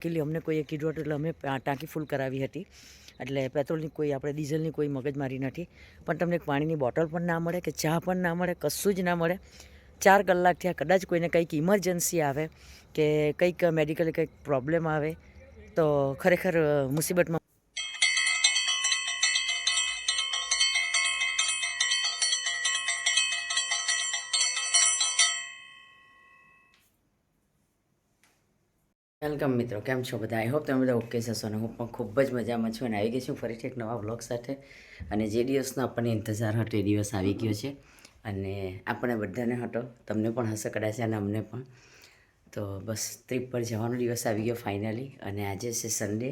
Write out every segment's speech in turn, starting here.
Actually અમને કોઈએ કીધું હતું એટલે અમે ટાંકી ફૂલ કરાવી હતી. એટલે પેટ્રોલની કોઈ આપણે ડીઝલની કોઈ મગજમારી નથી. પણ તમને એક પાણીની બોટલ પણ ના મળે કે ચા પણ ના મળે, કશું જ ના મળે. 4 કલાક થયા. કદાચ કોઈને કંઈક ઇમરજન્સી આવે કે કંઈક મેડિકલી કંઈક પ્રોબ્લેમ આવે તો ખરેખર મુસીબતમાં. વેલકમ મિત્રો, કેમ છો બધા? આઈ હોપ તમે બધા ઓકે જશો ને હું પણ ખૂબ જ મજામાં છું અને આવી ગઈ છું ફરીથી એક નવા વ્લોગ સાથે. અને જે દિવસનો આપણને ઇંતજાર હતો એ દિવસ આવી ગયો છે અને આપણને બધાને હતો, તમને પણ હશે કદાચ અને અમને પણ. તો બસ ટ્રીપ પર જવાનો દિવસ આવી ગયો ફાઇનલી. અને આજે છે સન્ડે,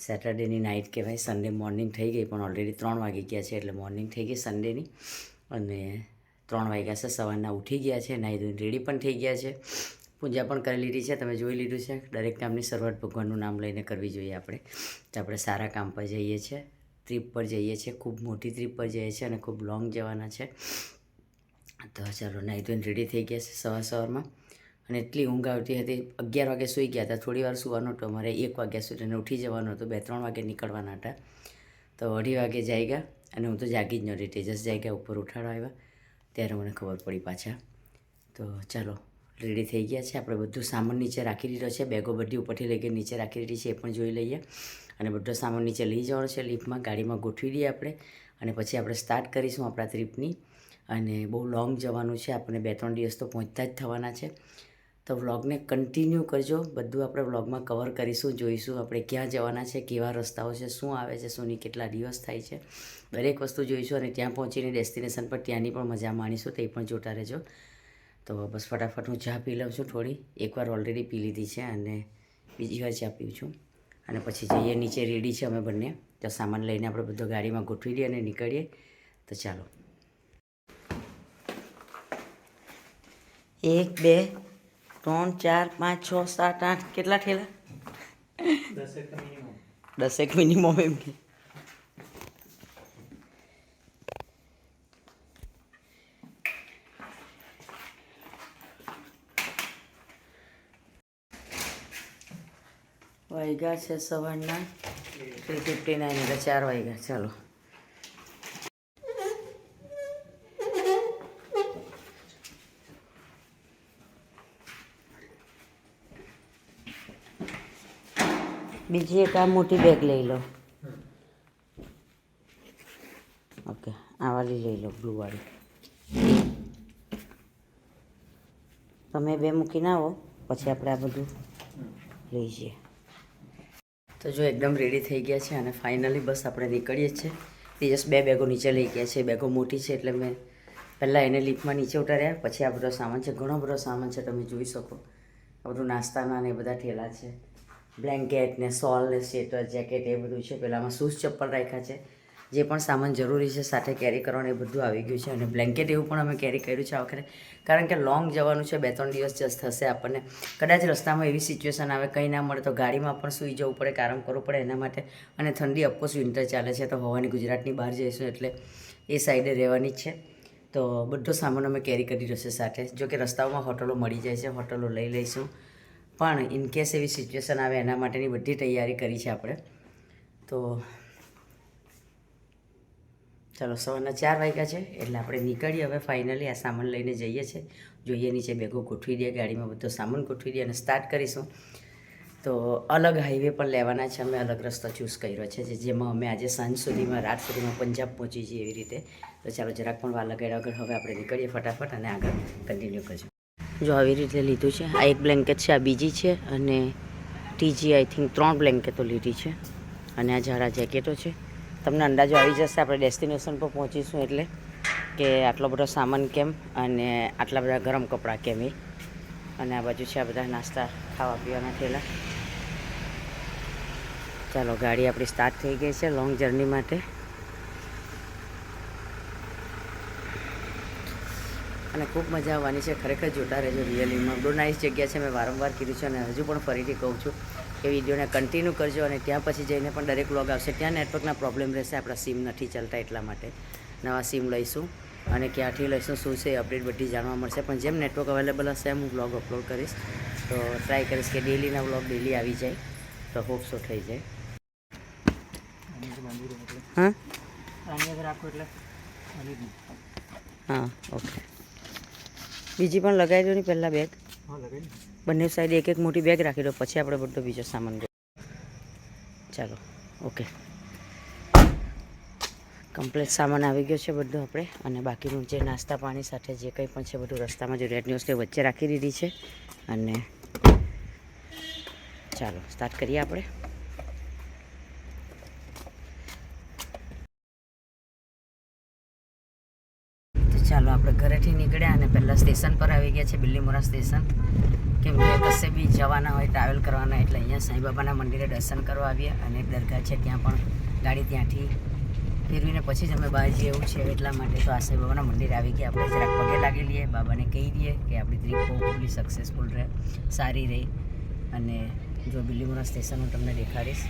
સેટરડેની નાઇટ કહેવાય. સન્ડે મોર્નિંગ થઈ ગઈ પણ ઓલરેડી 3 વાગી ગયા છે, એટલે મોર્નિંગ થઈ ગઈ સન્ડેની. અને 3 વાગ્યા છે, સવારના ઉઠી ગયા છે, નાહી ધોઈને રેડી પણ થઈ ગયા છે, પૂજા પણ કરી લીધી છે. તમે જોઈ લીધું છે. દરેક કામની શરૂઆત ભગવાનનું નામ લઈને કરવી જોઈએ આપણે. તો આપણે સારા કામ પર જઈએ છીએ, ટ્રીપ પર જઈએ છીએ, ખૂબ મોટી ટ્રીપ પર જઈએ છીએ અને ખૂબ લોંગ જવાના છે. તો ચાલો, નાહી ધોઈને રેડી થઈ ગયા છે સવારમાં. અને એટલી ઊંઘ આવતી હતી. 11 વાગે સૂઈ ગયા હતા. થોડી વાર સૂવાનું હતું, અમારે 1 વાગ્યા સુધી ઉઠી જવાનું હતું. 2-3 વાગે નીકળવાના હતા. તો 2:30 વાગે જાગ્યા અને હું તો જાગી જ નહોતી. તેજસ જાગ્યા, ઉપર ઉઠાડવા આવ્યા ત્યારે મને ખબર પડી પાછા. તો ચાલો, રેડી થઈ ગયા છે. આપણે બધું સામાન નીચે રાખી દીધો છે. બેગો બધી ઉપરથી લઈ ગઈ નીચે રાખી દીધી છે, એ પણ જોઈ લઈએ. અને બધો સામાન નીચે લઈ જવાનો છે લિફ્ટમાં, ગાડીમાં ગોઠવી દઈએ આપણે. અને પછી આપણે સ્ટાર્ટ કરીશું આપણા ટ્રીપની. અને બહુ લોંગ જવાનું છે, આપણને 2-3 દિવસ તો પહોંચતા જ થવાના છે. તો વ્લોગને કન્ટિન્યુ કરજો. બધું આપણે વ્લોગમાં કવર કરીશું, જોઈશું આપણે ક્યાં જવાના છે, કેવા રસ્તાઓ છે, શું આવે છે, શુંની કેટલા દિવસ થાય છે, દરેક વસ્તુ જોઈશું. અને ત્યાં પહોંચીને ડેસ્ટિનેશન પર ત્યાંની પણ મજા માણીશું, તે પણ જોતા રહેજો. તો બસ ફટાફટ હું ચા પી લઉં છું થોડી. એકવાર ઓલરેડી પી લીધી છે અને બીજી વાર ચા પીઉં છું. અને પછી જઈએ નીચે. રેડી છે અમે બંને. તો સામાન લઈને આપણે બધો ગાડીમાં ગોઠવી દઈએ અને નીકળીએ. તો ચાલો. 1 2 3 4 5 6 7 8 કેટલા ઠેલા? 10 મિનિમમ એમ કે. વાગ્યા છે સવારના 3:59, એટલે 4 વાગ્યા. ચાલો. બીજી એક આ મોટી બેગ લઈ લો. ઓકે, આ વાળી લઈ લો, બ્લુ વાળી. તમે 2 મૂકીને આવો, પછી આપણે આ બધું લઈ જઈએ. તો જો એકદમ રેડી થઈ ગયા છે અને ફાઇનલી બસ આપણે નીકળીએ જ છે. તેજસ 2 બેગો નીચે લઈ ગયા છે. બેગો મોટી છે એટલે મેં પહેલાં એને લિફ્ટમાં નીચે ઉતાર્યા. પછી આ બધો સામાન છે, ઘણો બધો સામાન છે, તમે જોઈ શકો. આ બધું નાસ્તાના ને એ બધા ઠેલા છે. બ્લેન્કેટ ને સોલ ને સ્વેટર જેકેટ એ બધું છે. પહેલાંમાં શૂઝ ચપ્પલ રાખ્યા છે. જે પણ સામાન જરૂરી છે સાથે કેરી કરવાનું એ બધું આવી ગયું છે. અને બ્લેન્કેટ એવું પણ અમે કેરી કર્યું છે આ વખતે, કારણ કે લોંગ જવાનું છે. 2-3 દિવસ જસ્ટ થશે આપણને. કદાચ રસ્તામાં એવી સિચ્યુએશન આવે, કંઈ ના મળે તો ગાડીમાં પણ સૂઈ જવું પડે, આરામ કરવું પડે એના માટે. અને ઠંડી ઓફકોર્સ વિન્ટર ચાલે છે તો હવાની ગુજરાતની બહાર જઈશું એટલે એ સાઈડે રહેવાની જ છે. તો બધો સામાન અમે કેરી કરી રહ્યો છે સાથે. જો કે રસ્તાઓમાં હોટલો મળી જાય છે, હોટલો લઈ લઈશું. પણ ઇનકેસ એવી સિચ્યુએશન આવે એના માટેની બધી તૈયારી કરી છે આપણે. તો ચાલો, સવારના 4 વાગ્યા છે એટલે આપણે નીકળીએ હવે ફાઇનલી. આ સામાન લઈને જઈએ છીએ. જોઈએ નીચે બેગો ગોઠવી દઈએ, ગાડીમાં બધો સામાન ગોઠવી દઈએ અને સ્ટાર્ટ કરીશું. તો અલગ હાઈવે પર લેવાના છે. અમે અલગ રસ્તો ચૂઝ કર્યો છે, જેમાં અમે આજે સાંજ સુધીમાં, રાત સુધીમાં પંજાબ પહોંચી જઈએ એવી રીતે. તો ચાલો, જરાક પણ વાર લગાડ્યા વગર હવે આપણે નીકળીએ ફટાફટ અને આગળ કન્ટિન્યુ કરજો. જો આવી રીતે લીધું છે. આ એક બ્લેન્કેટ છે, આ બીજી છે અને ત્રીજી આઈ થિંક 3 બ્લેન્કેટો લીધી છે. અને આ ઝાડા જેકેટો છે. તમને અંદાજો આવી જશે આપણે ડેસ્ટિનેશન પર પહોંચીશું એટલે, કે આટલો બધો સામાન કેમ અને આટલા બધા ગરમ કપડાં કેમ એ. અને આ બાજુ છે આ બધા નાસ્તા ખાવા પીવાના ઠેલા. ચાલો, ગાડી આપણી સ્ટાર્ટ થઈ ગઈ છે લોંગ જર્ની માટે. અને ખૂબ મજા આવવાની છે, ખરેખર જોતા રહેજો. રિયલીમાં બહુ નાઇસ જગ્યા છે. મેં વારંવાર કીધું છે અને હજુ પણ ફરીથી કહું છું કે વિડીયોને કન્ટિન્યુ કરજો. અને ત્યાં પછી જઈને પણ દરેક વ્લોગ આવશે. ત્યાં નેટવર્કના પ્રોબ્લેમ રહેશે, આપણા સિમ નથી ચાલતા એટલા માટે નવા સિમ લઈશું. અને ક્યાંથી લઈશું, શું છે, અપડેટ બધી જાણવા મળશે. પણ જેમ નેટવર્ક અવેલેબલ હશે એમ હું વ્લોગ અપલોડ કરીશ. તો તો ટ્રાય કરીશ કે ડેલીના વ્લોગ ડેલી આવી જાય તો હોપ સો થઈ જાય. હા હા ઓકે. બીજી પણ લગાવી દો ને પહેલાં બેગ. બંને સાઈડ એક એક મોટી બેગ રાખી દો, પછી આપણે બધો બીજો સામાન. ચાલો ઓકે. કમ્પ્લીટ સામાન આવી ગયો છે બધો આપણે, અને બાકીનું જે નાસ્તા પાણી સાથે જે કંઈ પણ છે બધું રસ્તામાં જરૂરિયાતની વસ્તુ વચ્ચે રાખી દીધી છે. અને ચાલો સ્ટાર્ટ કરીએ આપણે. ચાલો આપણે ઘરેથી નીકળ્યા અને પહેલાં સ્ટેશન પર આવી ગયા છે, બિલ્લીમોરા સ્ટેશન. કેમ કે કશે બી જવાના હોય, ટ્રાવેલ કરવાના, એટલે અહીંયા સાંઈબાબાના મંદિરે દર્શન કરવા આવ્યા. અને એક દરગાહ છે ત્યાં પણ ગાડી ત્યાંથી ફેરવીને પછી જ અમે બહાર જઈએ એવું છે, એટલા માટે તો આ સાંઈબાબાના મંદિરે આવી ગયા. આપણે જરાક પગે લાગી લઈએ, બાબાને કહી દઈએ કે આપણી ટ્રીપ હોપફુલી સક્સેસફુલ રહે, સારી રહી. અને જો બિલ્લીમોરા સ્ટેશન હું તમને દેખાડીશ.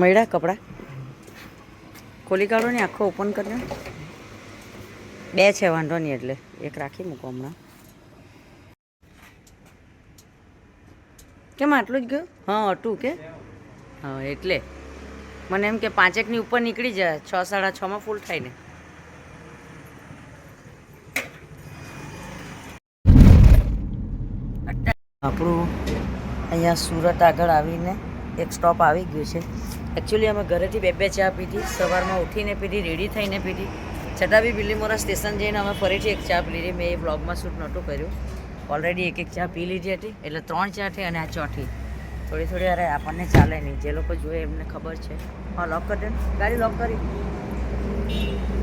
મળ્યા કપડાં ખોલી કાઢો ને, આખો ઓપન કરજો. બે છે વાંધો નહીં, એટલે એક રાખી મૂકો હમણાં. કેમ આટલું જ ગયું? હા હતું કે હા, એટલે મને એમ કે 5-1ની ઉપર નીકળી જાય, 6-6:30 ફૂલ થાય ને. આપણું અહીંયા સુરત આગળ આવીને એક સ્ટોપ આવી ગયું છે. એકચ્યુઅલી અમે ઘરેથી બે ચા પીધી, સવારમાં ઉઠીને પીધી, રેડી થઈને પીધી. છતાં બી બિલ્લીમોરા સ્ટેશન જઈને અમે ફરીથી એક ચા પી લીધી. મેં એ બ્લોગમાં શૂટ નહોતું કર્યું, ઓલરેડી એક ચા પી લીધી હતી, એટલે 3 ચા થઈ. અને આ ચોથી થોડી અરે આપણને ચાલે નહીં, જે લોકો જોઈએ એમને ખબર છે. હા લોક કરી દે, ગાડી લોક કરી.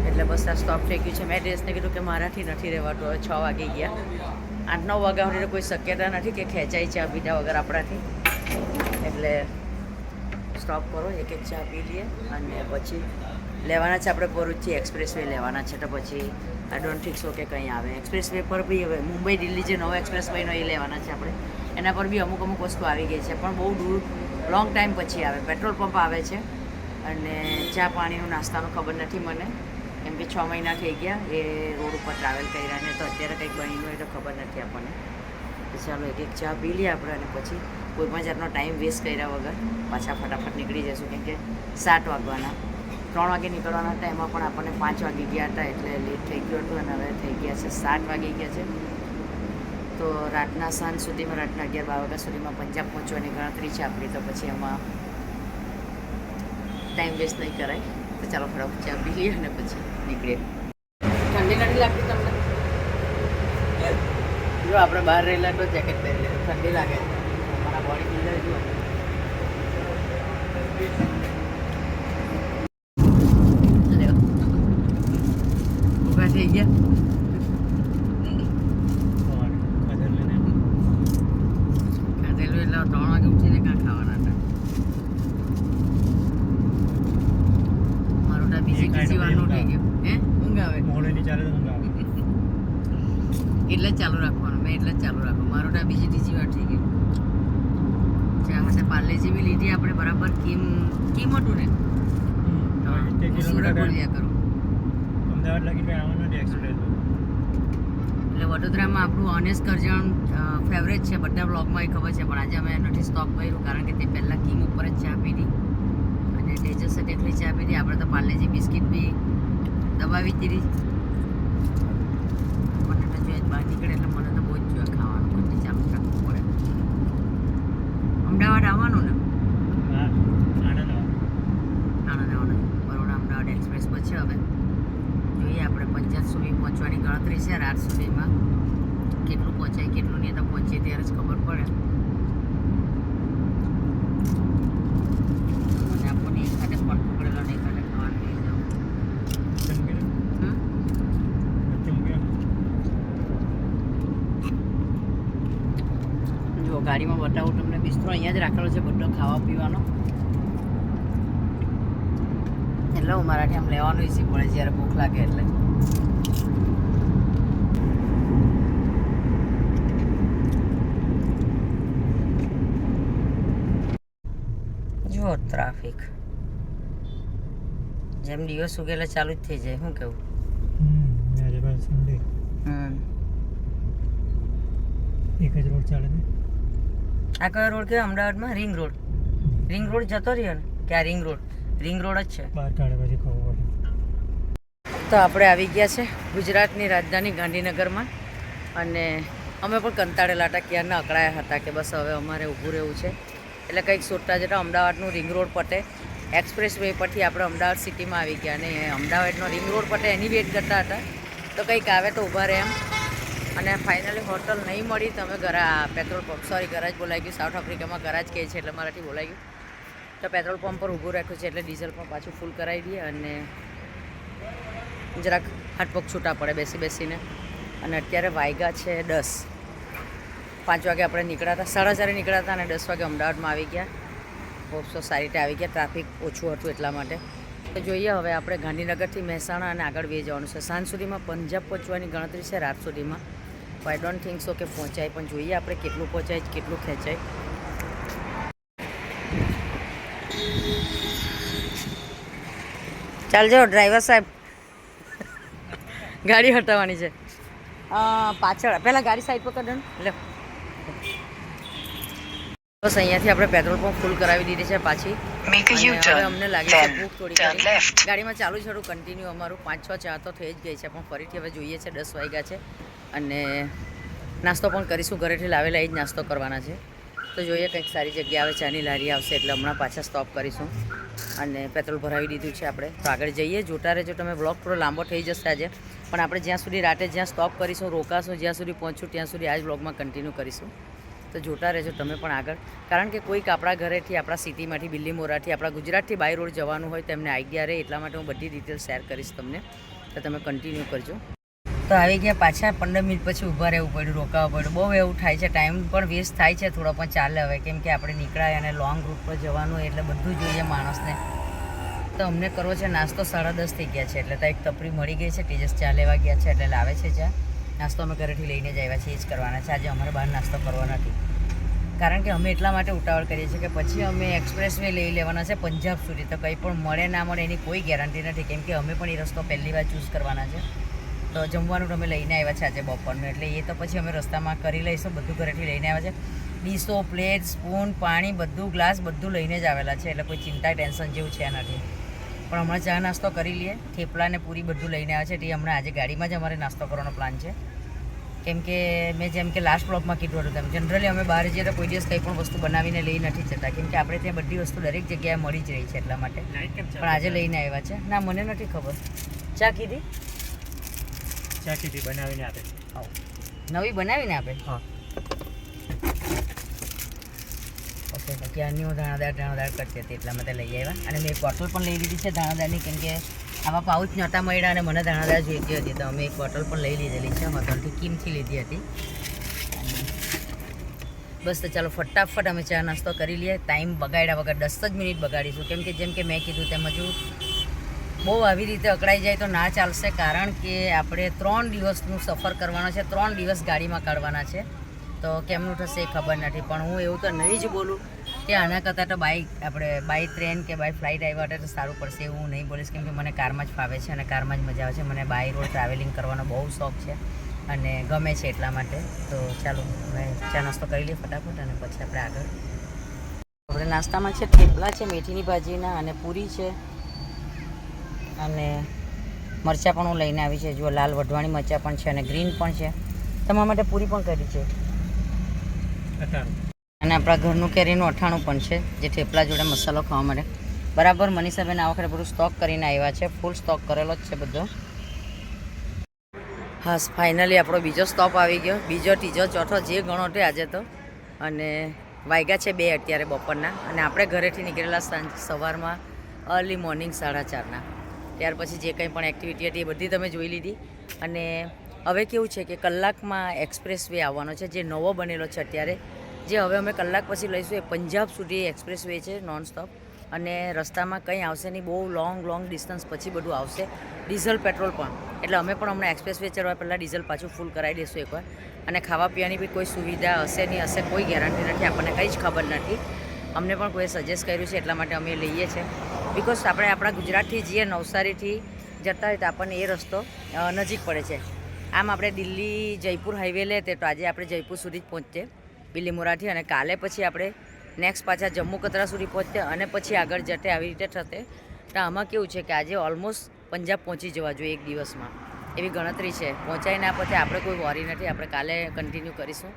એટલે બસ આ સ્ટોપ થઈ ગયું છે. મેં ડ્રેસને કીધું કે મારાથી નથી રહેવાતું, હવે 6 વાગી ગયા. 8-9 વાગ્યા સુધી કોઈ શક્યતા નથી કે ખેંચાઈ ચા પીધા વગર આપણાથી. એટલે સ્ટોપ કરો, એક ચા પી લઈએ. અને પછી લેવાના છે આપણે ભરૂચથી એક્સપ્રેસ વે લેવાના છે, તો પછી આઈ ડોન્ટ થિંક સો કે કંઈ આવે. એક્સપ્રેસ વે પર બી હવે મુંબઈ દિલ્હી જે નવો એક્સપ્રેસ વેનો એ લેવાના છે આપણે, એના પર બી અમુક વસ્તુ આવી ગઈ છે, પણ બહુ દૂર લોંગ ટાઈમ પછી આવે. પેટ્રોલ પંપ આવે છે, અને ચા પાણીનું નાસ્તાનું ખબર નથી મને, કેમ કે 6 મહિના થઈ ગયા એ રોડ ઉપર ટ્રાવેલ કર્યા ને, તો અત્યારે કંઈક બન્યું હોય તો ખબર નથી આપણને. તો ચાલો એક ચા પી લઈએ આપણે, અને પછી કોઈ પણ જાતનો ટાઈમ વેસ્ટ કર્યા વગર પાછા ફટાફટ નીકળી જઈશું. કેમ કે 7 વાગવાના, 3 વાગે નીકળવાના હતા, એમાં પણ આપણને 5 વાગી ગયા હતા, એટલે લેટ થઈ ગયું હતું. અને હવે થઈ ગયા છે 7 વાગી ગયા છે. તો રાતના સાંજ સુધીમાં, રાતના 11-12 વાગ્યા સુધીમાં પંજાબ પહોંચવાની ગણતરી છે આપણી. તો પછી એમાં ટાઈમ વેસ્ટ નહીં કરાય. તો ચાલો ફટાફટ ચા પી લઈએ અને પછી નીકળીએ. ઠંડી નથી લાગતી તમને? જો આપણે બહાર રહેલા તો જેકેટ પહેરી લે, ઠંડી લાગે. અમારા બોડી બિલ્ડર જુઓ. ઊભા થઈ ગયા. ખાધેલું એટલે 3 વાગે ઉઠીને કાં ખાવાના હતા. મારું બીજી વાનું થઈ ગયું. હે ઊંઘ આવે એટલે જ ચાલુ રાખવાનું. મેં એટલે જ ચાલુ રાખવાનું. મારું બીજી વાર થઈ ગયું. ચા માટે પાર્લેજી બી લીધી આપણે બરાબર. કિમ હતું ને? સુરત બોલ્યા કરું. એટલે વડોદરામાં આપણું ઓનેસ્ટ કરજણ ફેવરેટ છે, બધા બ્લોગમાં એ ખબર છે. પણ આજે અમે નથી સ્ટોપ કર્યું, કારણ કે તે પહેલાં કિમ ઉપર જ ચા પીધી અને તેજસે એકલી ચા પીધી. આપણે તો પાર્લેજી બિસ્કિટ બી દબાવી દીધી. મને તો જોઈએ બહાર નીકળે એટલે મને તો બહુ જ જોઈએ ખાવાનું, બધું ચાલુ રાખવું પડે. અમદાવાદ આવવાનું ને? આણંદ આવવાનું. બરોડા અમદાવાદ એક્સપ્રેસ પછી હવે જોઈએ આપણે પંચાયત સુધી પહોંચવાની ગણતરી છે. રાત સુધીમાં કેટલું પહોંચાય કેટલું નહીં, તો પહોંચીએ ત્યારે જ ખબર પડે. ગાડીમાં બતાવું તમને. બિસ્તરો અહીંયા જ રાખેલો છે બધો ખાવા પીવાનો, એટલે હું મારાથી આમ લેવાનું ઈઝી પડે જ્યારે ભૂખ લાગે એટલે. જુઓ ટ્રાફિક જેમ દિવસ ઉગે એટલે ચાલુ જ થઈ જાય. શું કેવું? એક જ રોડ ચાલે છે. આ કયો રોડ કહેવાય અમદાવાદમાં? Ring road. રિંગ રોડ જતો રહ્યો ને કે આ રિંગ રોડ? રિંગ રોડ જ છે. બહાર કાઢે પછી ખબર પડે. તો આપણે આવી ગયા છે ગુજરાતની રાજધાની ગાંધીનગરમાં, અને અમે પણ કંટાળેલા હતા, ક્યારના અકળાયા હતા કે બસ હવે અમારે ઊભું રહેવું છે. એટલે કંઈક સોટા જતા અમદાવાદનું રિંગ રોડ પટે, એક્સપ્રેસ વે પરથી આપણે અમદાવાદ સિટીમાં આવી ગયા, અને અમદાવાદનો રિંગ રોડ પટે એની વેટ કરતા હતા. તો કંઈક આવે તો ઊભા રહે એમ, અને ફાઇનલી હોટલ નહીં મળી તો અમે પેટ્રોલ પંપ, સોરી ગરાજ બોલાઈ ગયું, સાઉથ આફ્રિકામાં ગરાજ કહે છે એટલે મારાથી બોલાઈ ગયું. તો પેટ્રોલ પંપ પર ઊભું રાખ્યું છે એટલે ડીઝલ પણ પાછું ફૂલ કરાવી દઈએ, અને જરાક હાથ પગ છૂટા પડે બેસી બેસીને. અને અત્યારે વાગ્યા છે 10. 5 વાગે આપણે નીકળ્યા હતા, 4:30 નીકળ્યા હતા, અને 10 વાગે અમદાવાદમાં આવી ગયા. બહુ સારી રીતે આવી ગયા, ટ્રાફિક ઓછું હતું એટલા માટે. તો જોઈએ હવે આપણે ગાંધીનગરથી મહેસાણા અને આગળ વે જવાનું છે. સાંજ સુધીમાં પંજાબ પહોંચવાની ગણતરી છે, રાત સુધીમાં. આઈ ડોન્ટ થિંક સો કે પહોંચાય, પણ જોઈએ આપણે કેટલું પહોંચાય, કેટલું ખેંચાય. ચાલજો ડ્રાઈવર સાહેબ, ગાડી હટાવવાની છે પાછળ. પહેલાં ગાડી સાઈડ પર કરી દો ને. લે બસ અહીંયાથી આપણે પેટ્રોલ પંપ ફૂલ કરાવી દીધી છે પાછી. હવે અમને લાગે છે ભૂખ થોડી ઘણી. ગાડીમાં ચાલુ છોડું કન્ટિન્યુ અમારું 5-6 ચા તો થઈ જ ગઈ છે, પણ ફરીથી હવે જોઈએ છે. 10 વાગ્યા છે, અને નાસ્તો પણ કરીશું. ઘરેથી લાવેલા એ જ નાસ્તો કરવાના છે. તો જોઈએ કંઈક સારી જગ્યા આવે, ચાની લારી આવશે એટલે હમણાં પાછા સ્ટોપ કરીશું. અને પેટ્રોલ ભરાવી દીધું છે આપણે, તો આગળ જઈએ. જોતા રહેજો તમે, બ્લોગ થોડો લાંબો થઈ જશે આજે, પણ આપણે જ્યાં સુધી રાતે જ્યાં સ્ટોપ કરીશું, રોકાશું, જ્યાં સુધી પહોંચું ત્યાં સુધી આ જ બ્લોગમાં કન્ટિન્યુ કરીશું. તો જોતા રહેજો તમે પણ આગળ, કારણ કે કોઈક આપણા ઘરેથી, આપણા સિટીમાંથી, બિલ્લીમોરાથી, આપણા ગુજરાતથી બાય રોડ જવાનું હોય તો એમને આઈડિયા રહે, એટલા માટે હું બધી ડિટેલ શેર કરીશ તમને. તો તમે કન્ટિન્યુ કરજો. તો આવી ગયા પાછા. 15 મિનિટ પછી ઊભા રહેવું પડ્યું, રોકાવવું પડ્યું. બહુ એવું થાય છે, ટાઈમ પણ વેસ્ટ થાય છે થોડો, પણ ચાલે હવે, કેમ કે આપણે નીકળાય અને લોંગ રૂટ પર જવાનું હોય એટલે બધું જોઈએ માણસને. તો અમને કરવો છે નાસ્તો. 10:30 થઈ ગયા છે, એટલે તો એક ટપરી મળી ગઈ છે. તેજસ ચા લેવા ગયા છે એટલે લાવે છે ચા. નાસ્તો અમે ઘરેથી લઈને જ આવ્યા છીએ, એ જ કરવાના છે આજે. અમારે બહાર નાસ્તો કરવો નથી, કારણ કે અમે એટલા માટે ઉતાવળ કરીએ છીએ કે પછી અમે એક્સપ્રેસ વે લઈ લેવાના છે પંજાબ સુધી. તો કંઈ પણ મળે ના મળે એની કોઈ ગેરંટી નથી, કેમ કે અમે પણ એ રસ્તો પહેલી વાર ચૂઝ કરવાના છે. તો જમવાનું તમે લઈને આવ્યા છે આજે બપોરનું, એટલે એ તો પછી અમે રસ્તામાં કરી લઈશું. બધું ઘરેથી લઈને આવ્યા છે. ડીશો, પ્લેટ, સ્પૂન, પાણી, બધું, ગ્લાસ બધું લઈને જ આવેલા છે, એટલે કોઈ ચિંતા ટેન્શન જેવું છે નથી. પણ હમણાં ચા નાસ્તો કરી લઈએ. થેપલા ને પૂરી બધું લઈને આવ્યા છે, તે હમણાં આજે ગાડીમાં જ અમારે નાસ્તો કરવાનો પ્લાન છે. કેમ કે મેં જેમ કે લાસ્ટ બ્લોગમાં કીધું હતું તેમ, જનરલી અમે બહાર જઈએ તો કોઈ દિવસ કંઈ પણ વસ્તુ બનાવીને લઈ નથી જતા, કેમ કે આપણે ત્યાં બધી વસ્તુ દરેક જગ્યાએ મળી જ રહી છે એટલા માટે. પણ આજે લઈને આવ્યા છે. ના, મને નથી ખબર. ચા કીધી? ચા કીધી બનાવીને આપે. નવી બનાવીને આપે? હા. ઓકે, ક્યારની હું દાણાદાર કરતી હતી એટલા માટે લઈ આવ્યા. અને મેં એક બોટલ પણ લઈ લીધી છે દાણાદારની, કેમ કે આવા પાઉચ નહોતા મળ્યા અને મને દાણાદાર જોઈતી હતી, તો અમે એક બોટલ પણ લઈ લીધેલી છે. હોટલથી કિમથી લીધી હતી. બસ તો ચાલો ફટાફટ અમે ચા નાસ્તો કરી લઈએ. ટાઈમ બગાડ્યા વગર 10 જ મિનિટ બગાડીશું, કેમ કે જેમ કે મેં કીધું તેમ હજુ બહુ આવી રીતે અકળાઈ જાય તો ના ચાલશે, કારણ કે આપણે 3 દિવસનું સફર કરવાનો છે. 3 દિવસ ગાડીમાં કાઢવાના છે. તો કેમનું થશે એ ખબર નથી, પણ હું એવું તો નહીં જ બોલું કે આના કરતાં તો આપણે બાય ટ્રેન કે બાય ફ્લાઇટ આવ્યા હતા તો સારું પડશે, એવું હું નહીં બોલીશ, કેમ કે મને કારમાં જ ફાવે છે અને કારમાં જ મજા આવે છે. મને બાય રોડ ટ્રાવેલિંગ કરવાનો બહુ શોખ છે અને ગમે છે એટલા માટે. તો ચાલો હવે ચા નાસ્તો કરી લઈએ ફટાફટ, અને પછી આપણે આગળ. આપણે નાસ્તામાં છે થેપલા છે મેથીની ભાજીના, અને પૂરી છે, અને મરચાં પણ હું લઈને આવી છે. જો લાલ વઢવાણી મરચાં પણ છે અને ગ્રીન પણ છે. તમારા માટે પૂરી પણ કરી છે, અને આપણા ઘરનું કેરીનું અઠાણું પણ છે, જે થેપલા જોડે મસાલો ખાવા માટે બરાબર. મનીષાબેન આ વખતે બધું સ્ટોક કરીને આવ્યા છે, ફૂલ સ્ટોક કરેલો જ છે બધો. હા, ફાઇનલી આપણો બીજો સ્ટોપ આવી ગયો. બીજો, ત્રીજો, ચોથો જે ગણો તે આજે તો. અને વાગ્યા છે 2 અત્યારે બપોરના, અને આપણે ઘરેથી નીકળેલા સવારમાં અર્લી મોર્નિંગ 4:30ના. ત્યાર પછી જે કંઈ પણ એક્ટિવિટી હતી એ બધી તમે જોઈ લીધી. અને હવે કેવું છે કે કલાકમાં એક્સપ્રેસ વે આવવાનો છે, જે નવો બનેલો છે અત્યારે. જે હવે અમે કલાક પછી લઈશું એ પંજાબ સુધી એક્સપ્રેસ વે છે નોન સ્ટોપ, અને રસ્તામાં કંઈ આવશે નહીં, બહુ લોંગ ડિસ્ટન્સ પછી બધું આવશે, ડીઝલ પેટ્રોલ પણ. એટલે અમે પણ હમણાં એક્સપ્રેસ વે ચડવા પહેલાં ડીઝલ પાછું ફૂલ કરાવી દઈશું એકવાર. અને ખાવા પીવાની બી કોઈ સુવિધા હશે નહીં હશે કોઈ ગેરંટી નથી, આપણને કંઈ જ ખબર નથી. અમને પણ કોઈએ સજેસ્ટ કર્યું છે એટલા માટે અમે લઈએ છીએ. બિકોઝ આપણે આપણા ગુજરાતથી જઈએ નવસારીથી જતા હોય તો આપણને એ રસ્તો નજીક પડે છે. આમ આપણે દિલ્હી જયપુર હાઈવે લે તો આજે આપણે જયપુર સુધી જ પહોંચીએ બિલીમોરાથી, અને કાલે પછી આપણે નેક્સ્ટ પાછા જમ્મુ કતરા સુધી પહોંચીએ અને પછી આગળ જતે આવી રીતે થતે. તો આમાં કેવું છે કે આજે ઓલમોસ્ટ પંજાબ પહોંચી જવા જોઈએ એક દિવસમાં, એવી ગણતરી છે. પહોંચાઈ ના પહોંચે આપણે કોઈ વોરી નથી, આપણે કાલે કન્ટિન્યુ કરીશું.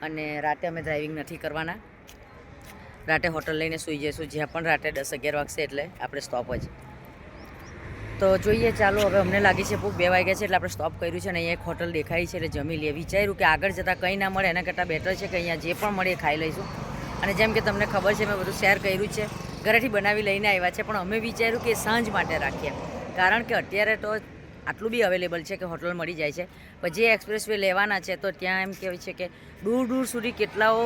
અને રાતે અમે ડ્રાઇવિંગ નથી કરવાના, રાતે હોટલ લઈને સૂઈ જઈશું, જ્યાં પણ રાતે 10-11 વાગશે એટલે આપણે સ્ટોપ જ. તો જોઈએ ચાલો, હવે અમને લાગી છે ભૂખ, 2 વાગ્યા છે એટલે આપણે સ્ટોપ કર્યું છે, અને અહીંયા એક હોટલ દેખાઈ છે એટલે જમી લઈએ. વિચાર્યું કે આગળ જતાં કંઈ ના મળે એના કરતાં બેટર છે કે અહીંયા જે પણ મળે એ ખાઈ લઈશું. અને જેમ કે તમને ખબર છે મેં બધું શેર કર્યું છે, ઘરેથી બનાવી લઈને આવ્યા છે, પણ અમે વિચાર્યું કે સાંજ માટે રાખીએ, કારણ કે અત્યારે તો આટલું બી અવેલેબલ છે કે હોટલ મળી જાય છે. પણ જે એક્સપ્રેસ વે લેવાના છે તો ત્યાં એમ કહેવાય છે કે દૂર સુધી કેટલાઓ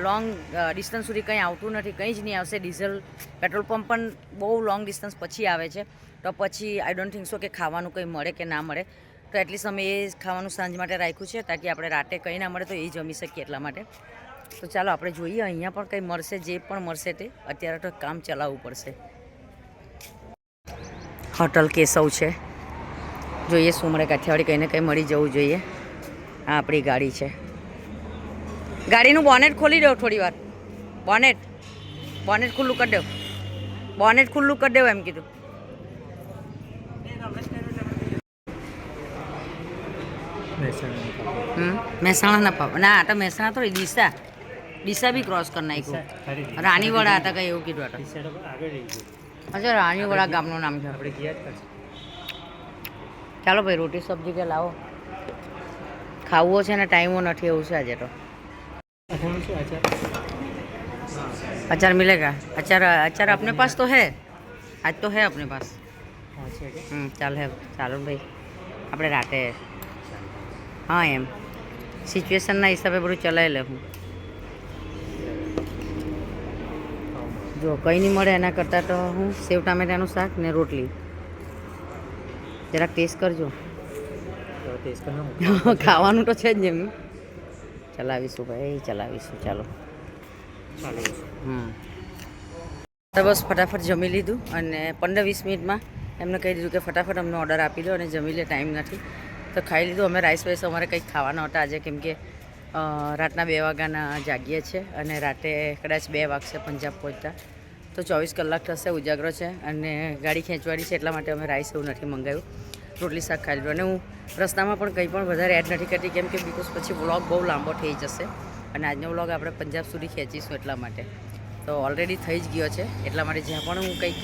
લોંગ ડિસ્ટન્સ સુધી કંઈ આવતું નથી, કંઈ જ નહીં આવશે. ડીઝલ પેટ્રોલ પંપ પણ બહુ લોંગ ડિસ્ટન્સ પછી આવે છે, તો પછી આઈ ડોન્ટ થિંક સો કે ખાવાનું કંઈ મળે કે ના મળે. તો એટલીસ્ટ અમે એ ખાવાનું સાંજ માટે રાખ્યું છે, તાકી આપણે રાતે કંઈ ના મળે તો એ જમી શકીએ એટલા માટે. તો ચાલો આપણે જોઈએ અહીંયા પણ કંઈ મળશે, જે પણ મળશે તે. અત્યારે તો કામ ચલાવવું પડશે. હોટલ કેશવ છે, જોઈએ શું મળે. કાઠિયાવાડી કંઈ ને કંઈ મળી જવું જોઈએ. આ આપણી ગાડી છે, ગાડીનું બોનેટ ખોલી દો થોડી વાર. બોનેટ ખુલ્લું કરી દો, બોનેટ ખુલ્લું કરી દેવું એમ કીધું. મહેસાણા ના પાવ ના, તો મહેસાણા તો ડીસા બી ક્રોસ કરી નાખ્યું. રાણીવાડા હતા કંઈ એવું કીધું હતું. અચ્છા, રાણીવાડા ગામનું નામ છે. ચાલો ભાઈ, રોટી સબ્જી કે લાવો, ખાવો છે ને ટાઈમો નથી એવું છે આજે તો. अचार मिलेगा? अचार अपने पास तो है, आज तो है अपने पास. ચાલો ભાઈ, આપણે રાતે હા એમ સિચ્યુએશનના હિસાબે બધું ચલાવી લે. હું જો કંઈ નહીં મળે એના કરતાં તો હું સેવ ટામેટાનું શાક ને રોટલી. જરાક ટેસ્ટ કરજો. ખાવાનું તો છે જ એમ. ચલાવીશું ભાઈ, ચલાવીશું. ચાલો તો બસ ફટાફટ જમી લીધું, અને 15-20 મિનિટમાં એમને કહી દીધું કે ફટાફટ અમને ઓર્ડર આપી દો અને જમી લે, ટાઈમ નથી. તો ખાઈ લીધું અમે. રાઈસ વાઈસ અમારે કંઈક ખાવાના હતા આજે, કેમ કે રાતના 2 વાગ્યાના જાગીએ છીએ અને રાતે કદાચ 2 વાગશે પંજાબ પહોંચતા. તો 24 કલાક થશે, ઉજાગરો છે અને ગાડી ખેંચવાડી છે, એટલા માટે અમે રાઈસ એવું નથી મંગાવ્યું, રોટલી શાક ખાઈ લીધું. અને હું રસ્તામાં પણ કંઈ પણ વધારે એડ નથી કરતી, કેમ કે બિકોઝ પછી વ્લોગ બહુ લાંબો થઈ જશે, અને આજનો વ્લોગ આપણે પંજાબ સુધી ખેંચીશું એટલા માટે. તો ઓલરેડી થઈ જ ગયો છે, એટલા માટે જ્યાં પણ હું કંઈક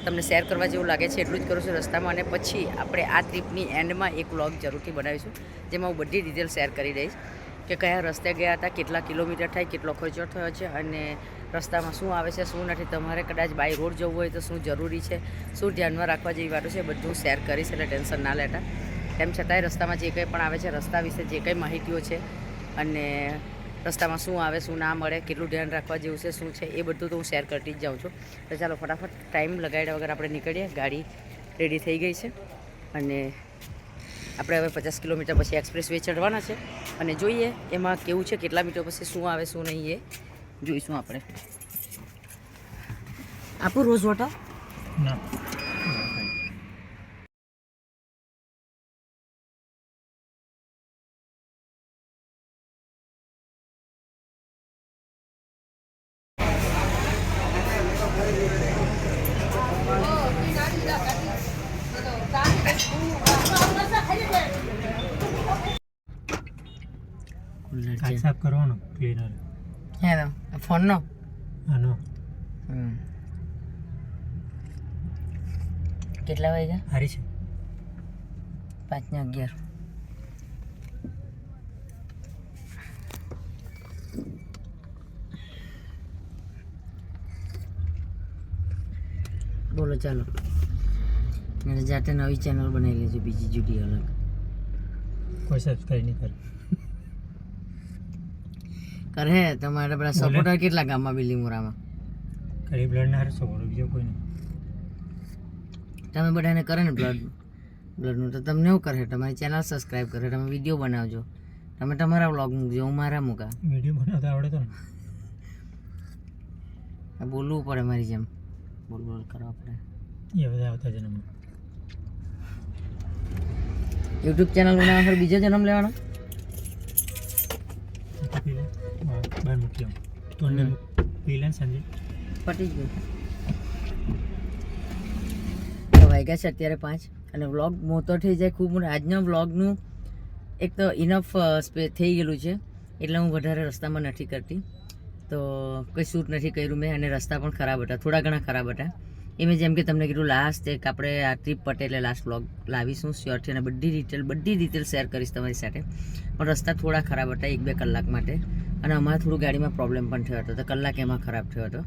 તમને શેર કરવા જેવું લાગે છે એટલું જ કરું છું રસ્તામાં. અને પછી આપણે આ ટ્રીપની એન્ડમાં એક વ્લોગ જરૂરથી બનાવીશું, જેમાં હું બધી ડિટેલ શેર કરી દઈશ કે કયા રસ્તે ગયા હતા, કેટલા કિલોમીટર થાય, કેટલો ખર્ચો થયો છે, અને રસ્તામાં શું આવે છે શું નથી. તમારે કદાચ બાય રોડ જવું હોય તો શું જરૂરી છે, શું ધ્યાનમાં રાખવા જેવી વાતો છે, બધું શેર કરીશ, એટલે ટેન્શન ના લેતા. તેમ છતાંય રસ્તામાં જે કંઈ પણ આવે છે, રસ્તા વિશે જે કંઈ માહિતીઓ છે, અને રસ્તામાં શું આવે શું ના મળે, કેટલું ધ્યાન રાખવા જેવું છે શું છે, એ બધું તો હું શેર કરતી જ જાઉં છું. તો ચાલો ફટાફટ ટાઈમ લગાડ્યા વગર આપણે નીકળીએ. ગાડી રેડી થઈ ગઈ છે, અને આપણે હવે 50 કિલોમીટર પછી એક્સપ્રેસ વે ચડવાના છે, અને જોઈએ એમાં કેવું છે, કેટલા મીટર પછી શું આવે શું નહીં એ જોઈશું આપણે. આપું રોઝ વોટર? ના, સાફ કરવાનો ક્લીનર. હે ફોનનો આનો કેટલા વાગ્યા? હારી છે. 5:11. બોલો ચાલો, મેં જાતે નવી ચેનલ બનાવી લેજો, બીજી જુદી અલગ. કોઈ સબસ્ક્રાઈબ નહીં કરે. કરે તમારા બધા સપોર્ટર કેટલા ગામમાં બિલીમોરામાં કરી બ્લડ ના હારે સપોર્ટ બીજો કોઈ નહીં. તમે બધાને કરે ને બ્લડનું તો તમને એવું કરે તમારી ચેનલ સબસ્ક્રાઈબ કરે તમે વિડીયો બનાવજો તમે તમારા વ્લોગ મૂકજો હું મારા મૂકા વિડીયો બનાવતા આવડે તો ને. આ બોલવું પડે મારી જેમ બોલ કરવા પડે એ બધા આવતા જન્મમાં યુટ્યુબ ચેનલ બનાવવા પર બીજો જન્મ લેવાનો બાર મૂકી આવું તો અંદર પી લે ને સાંજે. પટી ગયું તો વાગ્યા છે અત્યારે 5 અને વ્લોગ મોટો થઈ જાય ખૂબ મોટો આજના વ્લોગનું એક તો ઇનફ થઈ ગયેલું છે એટલે હું વધારે રસ્તામાં નથી કરતી તો કોઈ શૂટ નથી કર્યું મેં અને રસ્તા પણ ખરાબ હતા થોડા ઘણા ખરાબ હતા એ મેં જેમ કે તમને કીધું લાસ્ટ એક આપણે આ ટ્રીપ પટે એટલે લાસ્ટ વ્લોગ લાવીશું શ્યોરથી અને બધી ડિટેલ શેર કરીશ તમારી સાથે પણ રસ્તા થોડા ખરાબ હતા 1-2 કલાક માટે અને અમારે થોડું ગાડીમાં પ્રોબ્લેમ પણ થયો હતો તો કલાક એમાં ખરાબ થયો હતો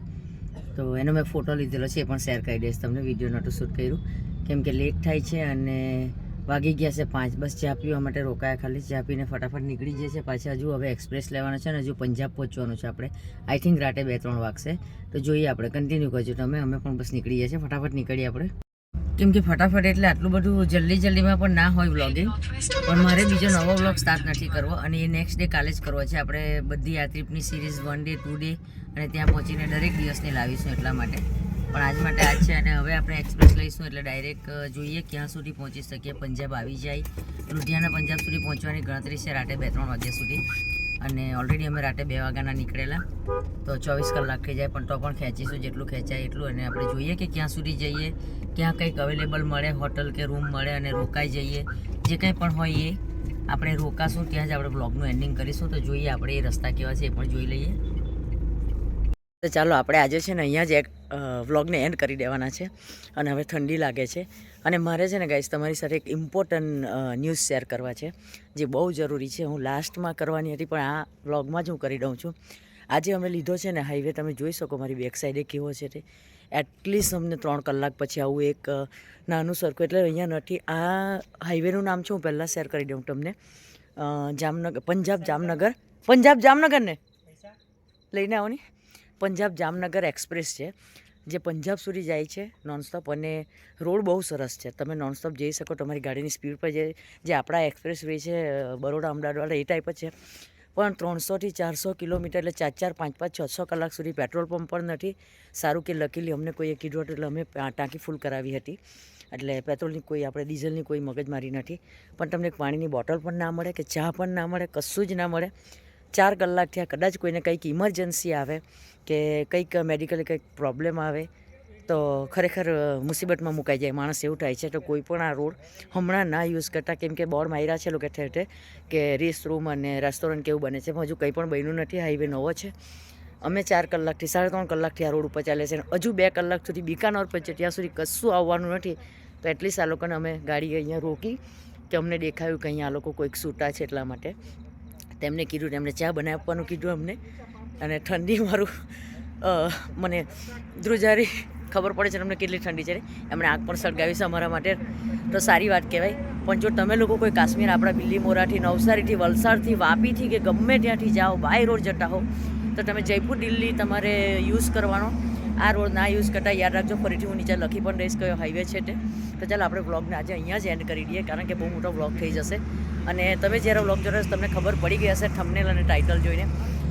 તો એનો મેં ફોટો લીધેલો છે એ પણ શેર કરી દઈશ તમને વિડીયો નહોતું શૂટ કર્યું કેમ કે લેટ થાય છે અને વાગી ગયા છે 5 બસ ચા પીવા માટે રોકાયા ખાલી ચા પીને ફટાફટ નીકળી જઈએ છે પાછા હજુ હવે એક્સપ્રેસ લેવાનો છે અને હજુ પંજાબ પહોંચવાનું છે આપણે આઈ થિંક રાતે 2-3 વાગશે તો જોઈએ આપણે કન્ટિન્યુ કરજો તમે અમે પણ બસ નીકળી જઈએ છીએ ફટાફટ નીકળીએ આપણે કેમ કે ફટાફટ એટલે આટલું બધું જલ્દીમાં પણ ના હોય વ્લોગિંગ પણ મારે બીજો નવો વ્લોગ સ્ટાર્ટ નથી કરવો અને એ નેક્સ્ટ ડે કાલે જ કરવો છે આપણે બધી આ ટ્રીપની સિરીઝ 1 ડે 2 ડે અને ત્યાં પહોંચીને દરેક દિવસની લાવીશું એટલા માટે પણ આજ માટે આજ છે અને હવે આપણે એક્સપ્રેસ લઈશું એટલે ડાયરેક્ટ જોઈએ ક્યાં સુધી પહોંચી શકીએ પંજાબ આવી જાય લુધિયાના પંજાબ સુધી પહોંચવાની ગણતરી છે રાતે 2-3 વાગ્યા સુધી અને ઓલરેડી અમે રાતે 2 વાગ્યાના નીકળેલા તો 24 કલાક થઈ જાય પણ તો પણ ખેંચીશું જેટલું ખેંચાય એટલું અને આપણે જોઈએ કે ક્યાં સુધી જઈએ ક્યાં કંઈક અવેલેબલ મળે હોટલ કે રૂમ મળે અને રોકાઈ જઈએ જે કંઈ પણ હોય એ આપણે રોકાશું ત્યાં જ આપણે બ્લોગનું એન્ડિંગ કરીશું તો જોઈએ આપણે એ રસ્તા કેવા છે એ પણ જોઈ લઈએ તો ચાલો આપણે આજે છે ને અહીંયા જ એક વ્લોગને એન્ડ કરી દેવાના છે અને હવે ઠંડી લાગે છે અને મારે છે ને ગાઈસ તમારી સાથે એક ઇમ્પોર્ટન્ટ ન્યૂઝ શેર કરવા છે જે બહુ જરૂરી છે હું લાસ્ટમાં કરવાની હતી પણ આ વ્લોગમાં જ હું કરી દઉં છું આજે અમે લીધો છે ને હાઈવે તમે જોઈ શકો મારી બેક સાઈડે કેવો છે તે એટલીસ્ટ અમને 3 કલાક પછી આવું એક નાનું સરખું એટલે અહીંયા નથી આ હાઈવેનું નામ છે હું પહેલાં શેર કરી દઉં તમને પંજાબ જામનગર ને લઈને આવો ને પંજાબ જામનગર એક્સપ્રેસ છે જે પંજાબ સુધી જાય છે નોનસ્ટોપ અને રોડ બહુ સરસ છે તમે નોનસ્ટોપ જઈ શકો તમારી ગાડીની સ્પીડ પર જે આપણા એક્સપ્રેસ વે છે બરોડા અમદાવાદવાળા એ ટાઈપ જ છે પણ 300 થી 400 કિલોમીટર એટલે 4-4 5-5 600 કલાક સુધી પેટ્રોલ પંપ પણ નથી સારું કે લકીલી અમને કોઈએ કીધું હતું એટલે અમે ટાંકી ફૂલ કરાવી હતી એટલે પેટ્રોલની કોઈ આપણે ડીઝલની કોઈ મગજમારી નથી પણ તમને પાણીની બોટલ પણ ના મળે કે ચા પણ ના મળે કશું જ ના મળે 4 કલાક થયા કદાચ કોઈને કંઈક ઇમરજન્સી આવે કે કંઈક મેડિકલી કંઈક પ્રોબ્લેમ આવે તો ખરેખર મુસીબતમાં મુકાઈ જાય માણસ એવું થાય છે તો કોઈ પણ આ રોડ હમણાં ના યુઝ કરતા કેમ કે બોર્ડ માર્યા છે લોકો ઠેર કે રેસ્ટ રૂમ અને રેસ્ટોરન્ટ કેવું બને છે પણ હજુ કંઈ પણ બન્યું નથી હાઈવે નવો છે અમે 4 કલાકથી 3.5 કલાકથી આ રોડ ઉપર ચાલે છે અને હજુ 2 કલાક સુધી બિકાનોર પહોંચે ત્યાં સુધી કશું આવવાનું નથી તો એટલીસ્ટ આ લોકોને અમે ગાડી અહીંયા રોકી કે અમને દેખાયું કે અહીંયા આ લોકો કોઈક છૂટા છે એટલા માટે તેમને કીધું તેમને ચા બનાવી આપવાનું કીધું અમને અને ઠંડી મારું મને ધ્રુજારી ખબર પડે છે તમને કેટલી ઠંડી છે એમણે આગ પણ સળગાવી છે અમારા માટે તો સારી વાત કહેવાય પણ જો તમે લોકો કોઈ કાશ્મીર આપણા બિલીમોરાથી નવસારીથી વલસાડથી વાપીથી કે ગમે ત્યાંથી જાઓ બાય રોડ જતા હો તો તમે જયપુર દિલ્હી તમારે યુઝ કરવાનો આ રોડ ના યુઝ કરતા યાદ રાખજો ફરીથી હું નીચે લખી પણ રહીશ કયો હાઈવે છે તે તો ચાલો આપણે વ્લોગને આજે અહીંયા જ એન્ડ કરી દઈએ કારણ કે બહુ મોટો વ્લોગ થઈ જશે અને તમે જ્યારે વ્લોગ જોડે તમને ખબર પડી ગઈ હશે થંબનેલ અને ટાઇટલ જોઈને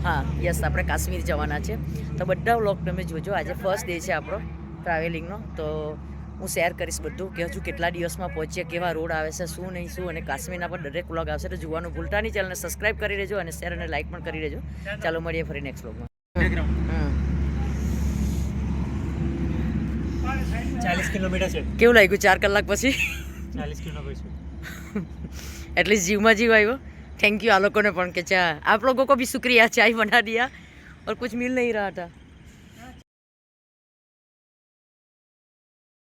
હા યસ આપણે કાશ્મીર જવાના છે તો બધા વ્લોગ તમે જોજો આજે ફર્સ્ટ ડે છે આપણો ટ્રાવેલિંગનો તો હું શેર કરીશ બધું કે હજુ કેટલા દિવસમાં પહોંચીએ કેવા રોડ આવે છે શું નહીં શું અને કાશ્મીરના પણ દરેક વ્લોગ આવશે તો જોવાનું ભૂલતા નહીં ચેનલને સબસ્ક્રાઈબ કરી દેજો અને શેર અને લાઇક પણ કરી દેજો ચાલો મળીએ ફરી નેક્સ્ટ વ્લોગમાં 40 કિલોમીટર છે કેવું લાગ્યું 4 કલાક પછી 40 કિલોમીટર છે एटलीस्ट जीव में जीव आयो थैंक यू आ लोगों ने पण के चा आप लोगों को भी शुक्रिया चाय बना दिया और कुछ मिल नहीं रहा था